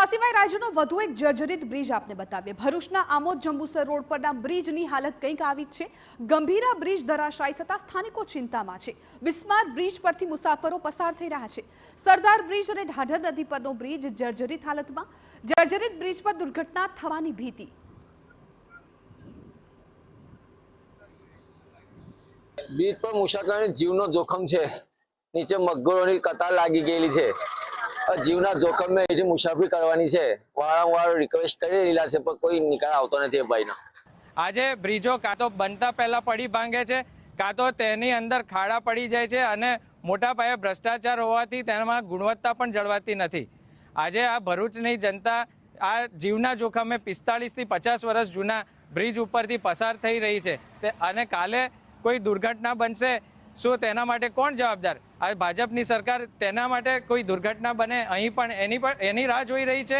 તો આ સિવાય રાજ્યનો વધુ એક જર્જરિત બ્રિજ આપને બતાવીએ। ભરૂચના આમોદ જંબુસર રોડ પરના બ્રિજની હાલત કંઈક આવી છે। ગંભીરા બ્રિજ ધરાશાયી થતા સ્થાનિકો ચિંતામાં છે। બિસ્માર બ્રિજ પરથી મુસાફરો પસાર થઈ રહ્યા છે। સરદાર બ્રિજ અને ઢાઢર નદી પરનો બ્રિજ જર્જરિત હાલતમાં। જર્જરિત બ્રિજ પર દુર્ઘટના થવાની ભીતિ। બ્રિજ પર મુસાફરોને જીવનો જોખમ છે। નીચે મગરોની કતાર લાગી ગયેલી છે। જીવના જોખમે એથી મુસાફરી કરવાની છે। વારંવાર રિક્વેસ્ટ કરી રહેલા છે પણ કોઈ નિકાલ આવતો નથી એ ભાઈનો। આજે બ્રિજો કાં તો બનતા પહેલા પડી ભાંગે છે, કાં તો તેની અંદર ખાડા પડી જાય છે અને મોટા પાયે ભ્રષ્ટાચાર હોવાથી તેમાં ગુણવત્તા પણ જળવાતી નથી। આજે આ ભરૂચની જનતા આ જીવના જોખમે 45 થી 50 વર્ષ જૂના બ્રિજ ઉપરથી પસાર થઈ રહી છે અને કાલે કોઈ દુર્ઘટના બનશે, શું તેના માટે કોણ જવાબદાર? આ ભાજપની સરકાર તેના માટે કોઈ દુર્ઘટના બને અહીં પણ એની રાહ જોઈ રહી છે।